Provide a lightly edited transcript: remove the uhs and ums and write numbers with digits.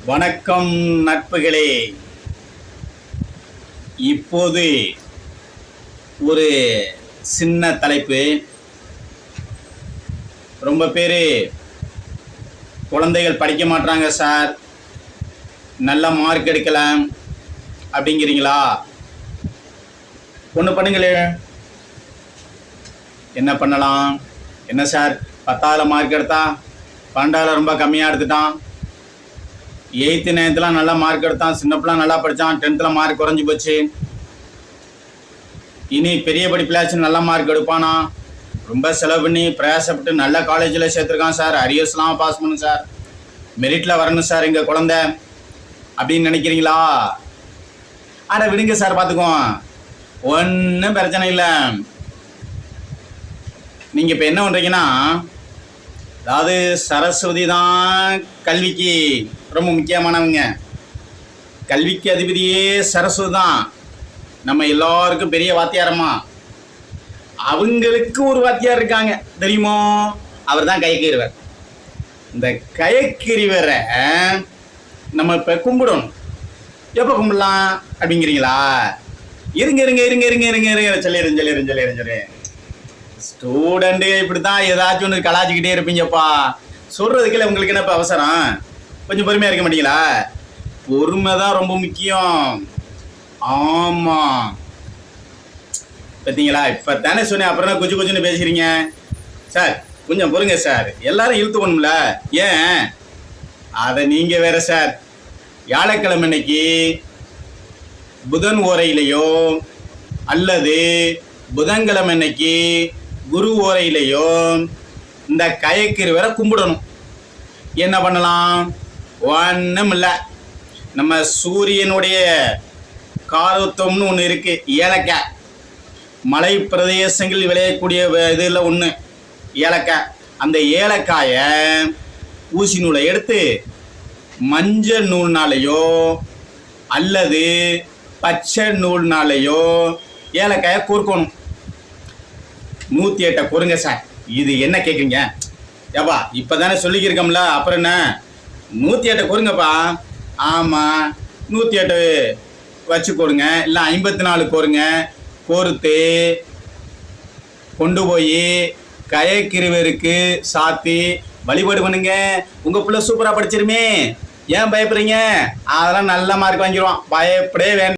வணக்கம் நட்புகளே. இப்போது ஒரு சின்ன தலைப்பு. ரொம்ப பேர் குழந்தைகள் படிக்க மாட்டாங்க சார், நல்ல மார்க் எடுக்கலாம் அப்படிங்கிறீங்களா? ஒன்று பண்ணுங்களே. என்ன பண்ணலாம்? என்ன சார் 10ல் மார்க் எடுத்தா 12ல் ரொம்ப கம்மியாக எடுத்துட்டான், 8th 9th நல்லா மார்க் எடுத்தான், சின்ன பிள்ளை நல்லா படித்தான், 10th மார்க் குறைஞ்சி போச்சு, இனி பெரிய படிப்பிலாச்சும் நல்ல மார்க் எடுப்பானா? ரொம்ப செலவு பண்ணி பிரயாசப்பட்டு நல்ல காலேஜில் சேர்த்துருக்கான் சார், அரியர்ஸ்லாம் பாஸ் பண்ணும் சார், மெரிட்டில் வரணும் சார் எங்கள் குழந்தை அப்படின்னு நினைக்கிறீங்களா? ஆனால் விடுங்க சார், பார்த்துக்குவோம், ஒன்றும் பிரச்சனை இல்லை. நீங்கள் இப்போ என்ன பண்ணுறீங்கன்னா, அதாவது சரஸ்வதி தான் கல்விக்கு ரொம்ப முக்கியமானவங்க. கல்விக்கு அதிபதியே சரஸ்வதி தான். நம்ம எல்லாருக்கும் பெரிய வாத்தியாரம்மா. அவங்களுக்கு ஒரு வாத்தியார் இருக்காங்க தெரியுமோ? அவர் தான் கயக்கிரிவர். இந்த கயக்கிரிவரை நம்ம இப்போ கும்பிடணும். எப்போ கும்பிடலாம் அப்படிங்கிறீங்களா? இருங்க இருங்க இருங்க இருங்க இருங்க இருங்க சொல்லிடுறேன். ஸ்டூடெண்ட்டு இப்படி தான் ஏதாச்சும் ஒன்று கலாச்சிக்கிட்டே இருப்பீங்கப்பா. சொல்கிறதுக்குள்ள உங்களுக்கு என்ன இப்போ அவசரம்? கொஞ்சம் பொறுமையாக இருக்க மாட்டீங்களா? பொறுமை தான் ரொம்ப முக்கியம். ஆமாம், பார்த்தீங்களா? இப்போ தானே சொன்னேன், அப்புறம் தான் கொஞ்சம் பேசுகிறீங்க சார். கொஞ்சம் பொறுங்க சார், எல்லாரும் இழுத்துக்கணும்ல. ஏன் அதை நீங்கள் வேற சார். வியாழக்கிழமை அன்னைக்கு புதன் ஓரையிலையோ அல்லது புதன்கிழமை அன்னைக்கு குரு ஓரையிலையோ இந்த கயக்கிருவரை கும்பிடணும். என்ன பண்ணலாம்? ஒன்றும் இல்லை, நம்ம சூரியனுடைய காரத்துவம்னு ஒன்று இருக்குது, ஏலக்காய். மலை பிரதேசங்களில் விளையக்கூடிய இதில் ஒன்று ஏலக்காய். அந்த ஏலக்காயை ஊசி நூலை எடுத்து மஞ்சள் நூல்னாலேயோ அல்லது பச்சை நூல்னாலேயோ ஏலக்காயை கோர்க்கணும். 108 கோருங்க சார். இது என்ன கேட்குறீங்க? ஏப்பா இப்போ தானே சொல்லிக்கிருக்கோம்ல, அப்புறம் என்ன? 108 கோருங்கப்பா. ஆமாம், 108 வச்சு கோருங்க, இல்லை 54 கோருங்க. கோர்த்து கொண்டு போய் கயக்கிருவருக்கு சாத்தி வழிபாடு பண்ணுங்க. உங்கள் பிள்ளை சூப்பராக படிச்சிருமே, ஏன் பயப்படுறீங்க? அதெல்லாம் நல்ல மார்க் வாங்கிடுவான், பயப்படவே வேண்டாம்.